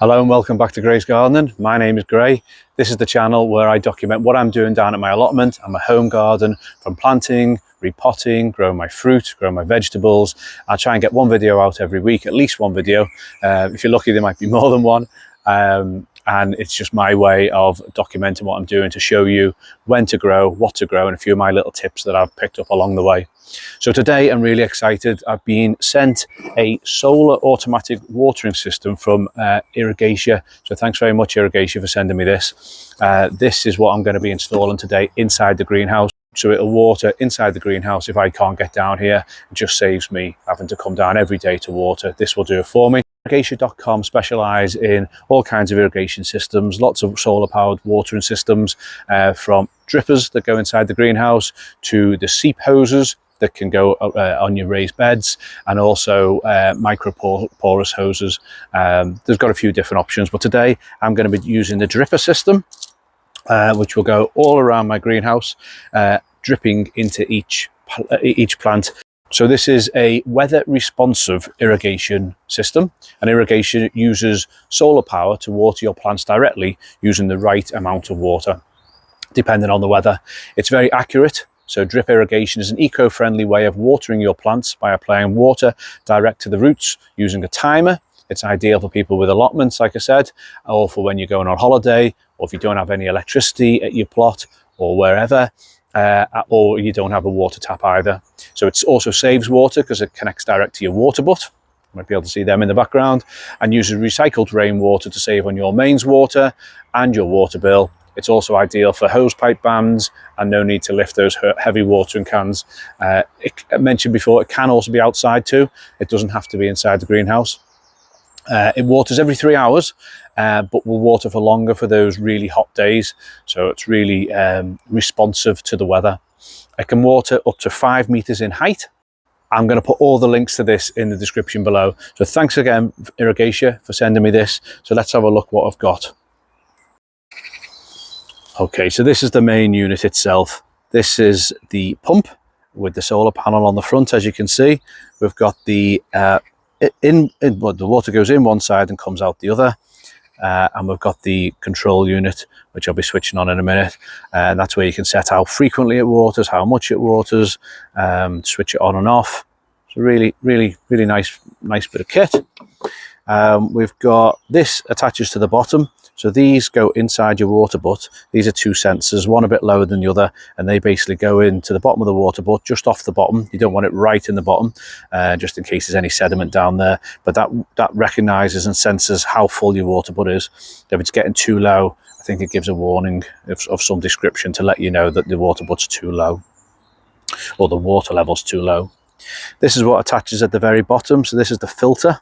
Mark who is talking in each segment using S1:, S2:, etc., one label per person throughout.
S1: Hello and welcome back to Gray's Gardening. My name is Gray. This is the channel where I document what I'm doing down at my allotment and my home garden, from planting, repotting, growing my fruit, growing my vegetables. I'll try and get one video out every week, at least one video. If you're lucky, there might be more than one. And it's just my way of documenting what I'm doing to show you when to grow, what to grow, and a few of my little tips that I've picked up along the way. So today I'm really excited. I've been sent a solar automatic watering system from Irrigatia. So thanks very much, Irrigatia, for sending me this. This is what I'm going to be installing today inside the greenhouse. So it'll water inside the greenhouse if I can't get down here. It just saves me having to come down every day to water. This will do it for me. Irrigatia.com specialise in all kinds of irrigation systems, lots of solar powered watering systems, from drippers that go inside the greenhouse to the seep hoses that can go on your raised beds, and also micro porous hoses. There's got a few different options, but today I'm going to be using the dripper system, which will go all around my greenhouse, dripping into each plant. So this is a weather responsive irrigation system, and irrigation uses solar power to water your plants directly using the right amount of water, depending on the weather. It's very accurate. So drip irrigation is an eco-friendly way of watering your plants by applying water direct to the roots using a timer. It's ideal for people with allotments, like I said, or for when you're going on holiday, or if you don't have any electricity at your plot or wherever, or you don't have a water tap either. So it also saves water because it connects direct to your water butt. You might be able to see them in the background, and uses recycled rainwater to save on your mains water and your water bill. It's also ideal for hose pipe bans and no need to lift those heavy watering cans. I mentioned before, it can also be outside too. It doesn't have to be inside the greenhouse. It waters every 3 hours, but will water for longer for those really hot days. So it's really responsive to the weather. It can water up to 5 meters in height. I'm going to put all the links to this in the description below. So thanks again, Irrigatia, for sending me this. So let's have a look what I've got. Okay, so this is the main unit itself. This is the pump with the solar panel on the front, as you can see. We've got the the water goes in one side and comes out the other, and we've got the control unit, which I'll be switching on in a minute, and that's where you can set how frequently it waters, how much it waters, switch it on and off. It's a really nice bit of kit. We've got this attaches to the bottom, so these go inside your water butt. These are two sensors, one a bit lower than the other, and they basically go into the bottom of the water butt, just off the bottom. You don't want it right in the bottom, just in case there's any sediment down there, but that recognizes and senses how full your water butt is. If it's getting too low, I think it gives a warning of some description to let you know that the water butt's too low, or the water level's too low. This is what attaches at the very bottom, so this is the filter.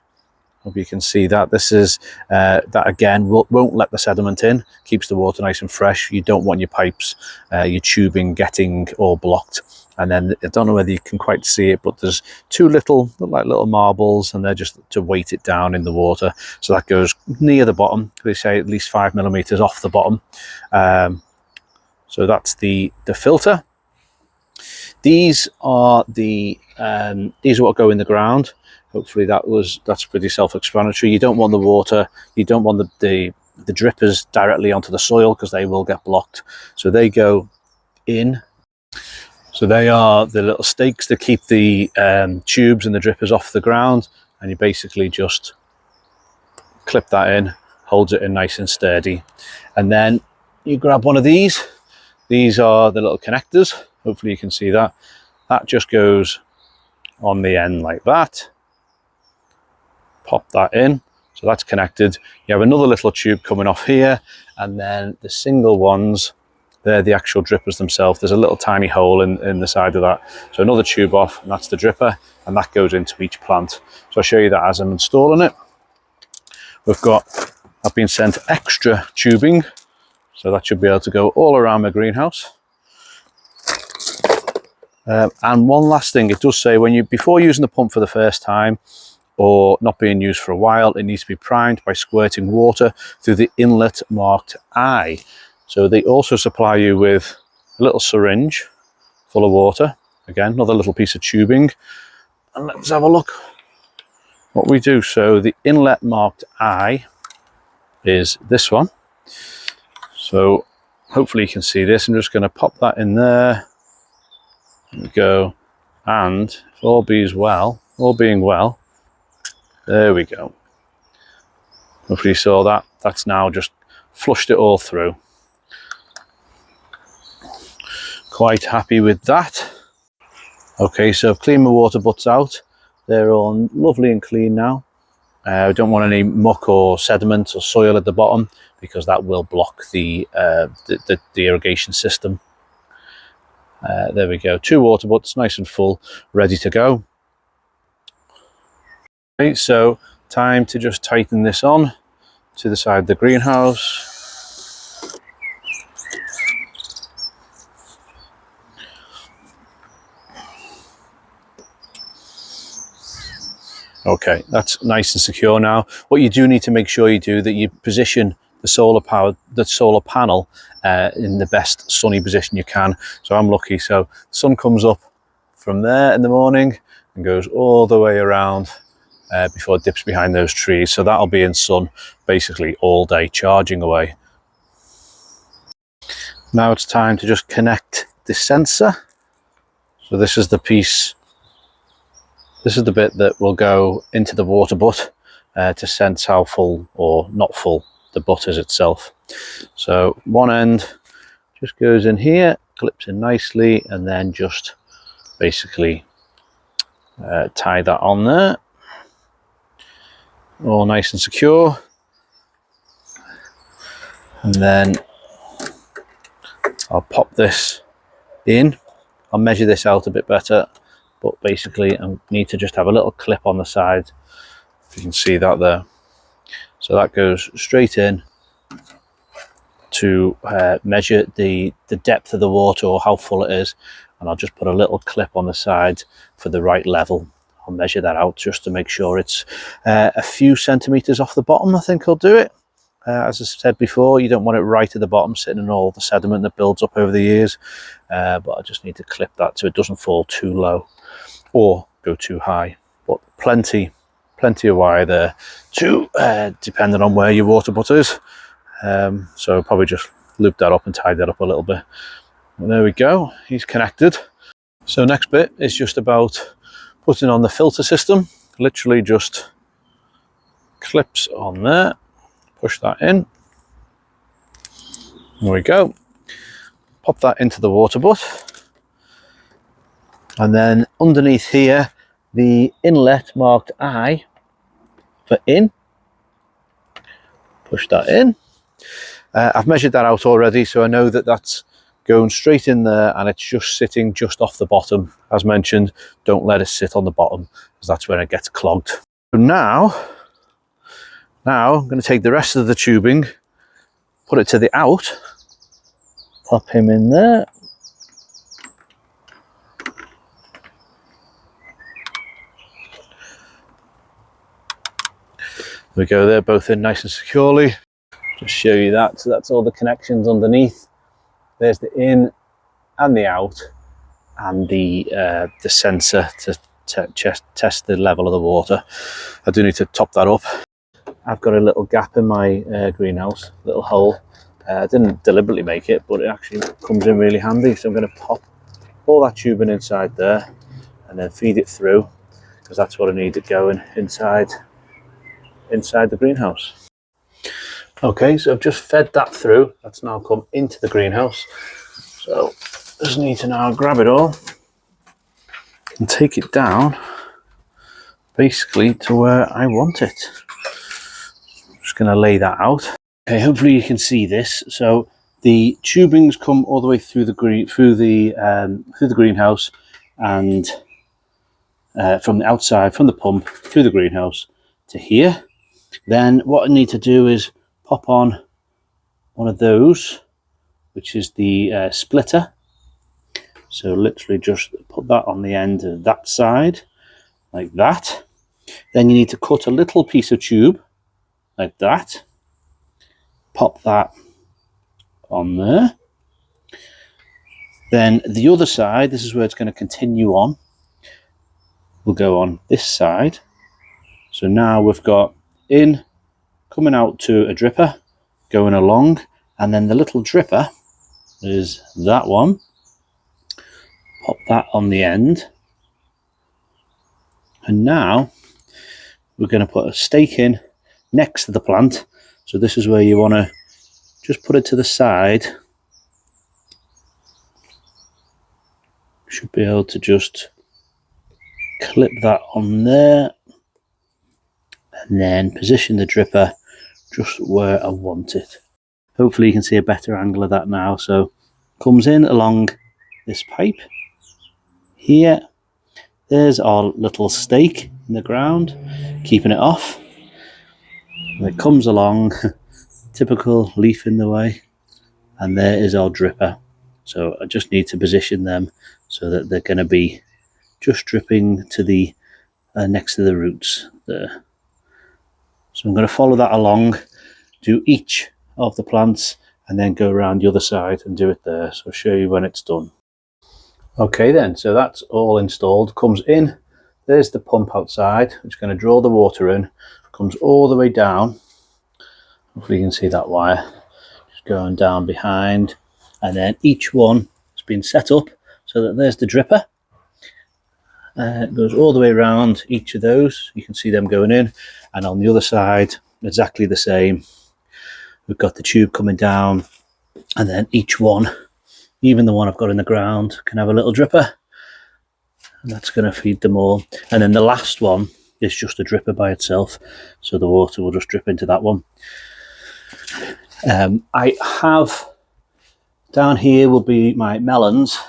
S1: Hope you can see that. This is that again won't let the sediment in, keeps the water nice and fresh. You don't want your pipes, your tubing getting all blocked. And then I don't know whether you can quite see it, but there's two look like little marbles, and they're just to weight it down in the water. So that goes near the bottom. They say at least 5 millimeters off the bottom. So that's the filter. These are what go in the ground. Hopefully that's pretty self-explanatory. You don't want the water, you don't want the drippers directly onto the soil because they will get blocked. So they go in. So they are the little stakes that keep the tubes and the drippers off the ground, and you basically just clip that in, holds it in nice and sturdy. And then you grab one of these. These are the little connectors. Hopefully you can see that. That just goes on the end like that. Pop that in, so that's connected. You have another little tube coming off here, and then the single ones, they're the actual drippers themselves. There's a little tiny hole in the side of that. So another tube off, and that's the dripper, and that goes into each plant. So I'll show you that as I'm installing it. I've been sent extra tubing, so that should be able to go all around my greenhouse. And one last thing, it does say before using the pump for the first time, or not being used for a while, it needs to be primed by squirting water through the inlet marked I. So they also supply you with a little syringe full of water. Again, another little piece of tubing. And let's have a look what we do. So the inlet marked I, is this one. So hopefully you can see this. I'm just going to pop that in there. There we go. And if all being well, there we go. Hopefully you saw that. That's now just flushed it all through. Quite happy with that. Okay, so I've cleaned my water butts out. They're all lovely and clean now. I don't want any muck or sediment or soil at the bottom, because that will block the irrigation system. There we go, 2 water butts, nice and full, ready to go. Okay, so time to just tighten this on to the side of the greenhouse. Okay, that's nice and secure now. What you do need to make sure you do, that you position the solar panel in the best sunny position you can. So I'm lucky, so the sun comes up from there in the morning and goes all the way around before it dips behind those trees. So that'll be in sun basically all day, charging away. Now it's time to just connect the sensor. So this is the piece. This is the bit that will go into the water butt to sense how full or not full the butt is itself. So one end just goes in here, clips in nicely, and then just basically tie that on there. All nice and secure. And then I'll pop this in. I'll measure this out a bit better. But basically I need to just have a little clip on the side, if you can see that there. So that goes straight in to measure the depth of the water or how full it is. And I'll just put a little clip on the side for the right level. I'll measure that out just to make sure it's a few centimetres off the bottom. I think I'll do it. As I said before, you don't want it right at the bottom, sitting in all the sediment that builds up over the years. But I just need to clip that so it doesn't fall too low or go too high. But plenty of wire there to depending on where your water butt is. So probably just loop that up and tie that up a little bit. And there we go, he's connected. So next bit is just about putting on the filter system. Literally just clips on there, push that in. There we go. Pop that into the water butt. And then underneath here, the inlet marked I for in. Push that in. I've measured that out already, so I know that that's going straight in there, and it's just sitting just off the bottom. As mentioned, don't let it sit on the bottom, because that's where it gets clogged. So now I'm going to take the rest of the tubing, put it to the out, pop him in there. There we go, they're both in nice and securely. Just show you that. So that's all the connections underneath. There's the in and the out, and the sensor to test the level of the water. I do need to top that up. I've got a little gap in my greenhouse, little hole. I didn't deliberately make it, but it actually comes in really handy. So I'm going to pop all that tubing inside there and then feed it through, because that's what I need it going inside the greenhouse. Okay, so I've just fed that through. That's now come into the greenhouse. So just need to now grab it all and take it down basically to where I want it. I'm just going to lay that out. Okay, hopefully you can see this. So the tubings come all the way through the greenhouse, and from the outside, from the pump through the greenhouse to here. Then what I need to do is pop on one of those, which is the splitter. So literally just put that on the end of that side, like that. Then you need to cut a little piece of tube, like that. Pop that on there. Then the other side, this is where it's going to continue on, will go on this side. So now we've got in coming out to a dripper, going along, and then the little dripper is that one. Pop that on the end. And now we're going to put a stake in next to the plant. So this is where you want to just put it to the side. Should be able to just clip that on there and then position the dripper just where I want it. Hopefully you can see a better angle of that now. So comes in along this pipe here. There's our little stake in the ground, keeping it off. And it comes along, typical leaf in the way, and there is our dripper. So I just need to position them so that they're going to be just dripping to the next to the roots there. So I'm going to follow that along, do each of the plants, and then go around the other side and do it there. So I'll show you when it's done. Okay then, so that's all installed. Comes in, there's the pump outside, which is going to draw the water in, comes all the way down. Hopefully you can see that wire just going down behind, and then each one has been set up so that there's the dripper. It goes all the way around each of those. You can see them going in, and on the other side exactly the same. We've got the tube coming down, and then each one, even the one I've got in the ground, can have a little dripper, and that's going to feed them all. And then the last one is just a dripper by itself, so the water will just drip into that one. I have down here will be my melons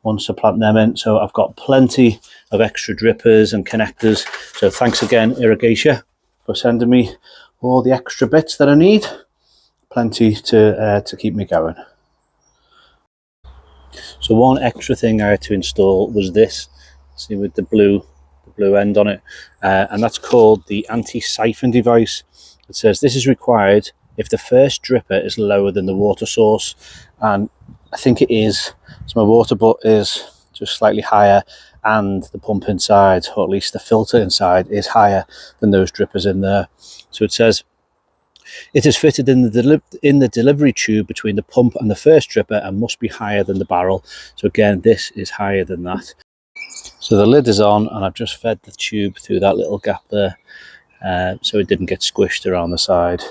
S1: once I plant them in, so I've got plenty of extra drippers and connectors. So thanks again, Irrigation, for sending me all the extra bits that I need. Plenty to keep me going. So one extra thing I had to install was this, see, with the blue end on it, and that's called the anti-siphon device. It says this is required if the first dripper is lower than the water source, and I think it is. So my water butt is just slightly higher, and the pump inside, or at least the filter inside, is higher than those drippers in there. So it says it is fitted in the delivery tube between the pump and the first dripper and must be higher than the barrel. So again, this is higher than that. So the lid is on, and I've just fed the tube through that little gap there, so it didn't get squished around the side,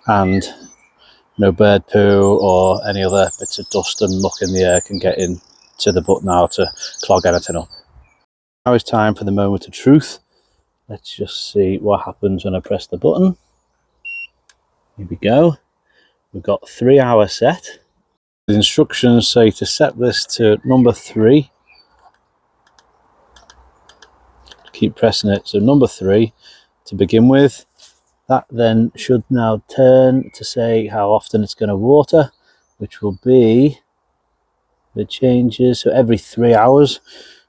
S1: and no bird poo or any other bits of dust and muck in the air can get in to the butt now to clog anything up. Now it's time for the moment of truth. Let's just see what happens when I press the button. Here we go. We've got 3 hour set. The instructions say to set this to number 3. Keep pressing it. So number 3 to begin with. That then should now turn to say how often it's going to water, which will be the changes, so every 3 hours.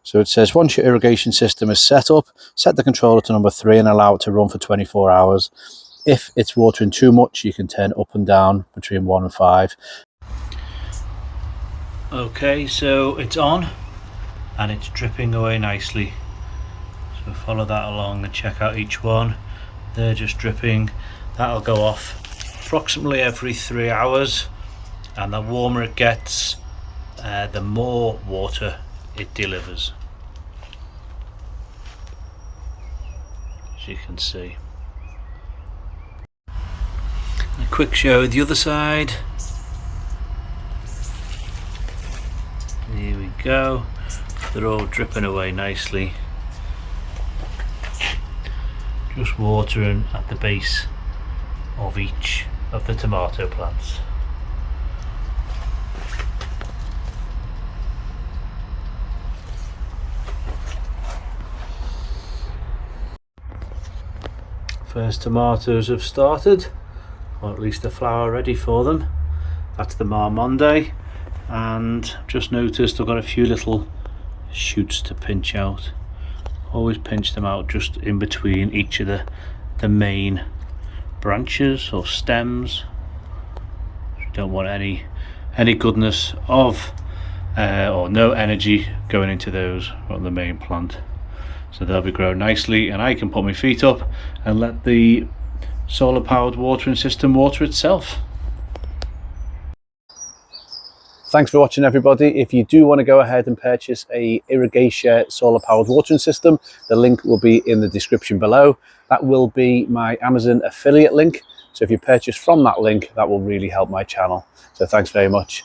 S1: So it says once your irrigation system is set up, set the controller to number 3 and allow it to run for 24 hours. If it's watering too much, you can turn up and down between 1 and 5. Okay, so it's on and it's dripping away nicely. So follow that along and check out each one. They're just dripping. That'll go off approximately every 3 hours, and the warmer it gets, the more water it delivers, as you can see. A quick show of the other side. Here we go. They're all dripping away nicely. Just watering at the base of each of the tomato plants. First tomatoes have started, or at least the flower ready for them. That's the Marmonde, and I've just noticed I've got a few little shoots to pinch out. Always pinch them out just in between each of the main branches or stems. You don't want any goodness of or no energy going into those on the main plant. So they'll be growing nicely, and I can put my feet up and let the solar powered watering system water itself. Thanks for watching, everybody. If you do want to go ahead and purchase a Irrigation solar powered watering system, the link will be in the description below. That will be my Amazon affiliate link. So if you purchase from that link, that will really help my channel. So thanks very much.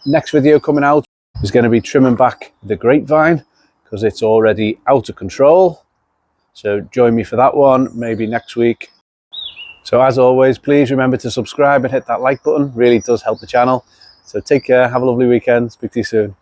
S1: Next video coming out is going to be trimming back the grapevine because it's already out of control. So join me for that one, maybe next week. So as always, please remember to subscribe and hit that like button. Really does help the channel. So take care, have a lovely weekend, speak to you soon.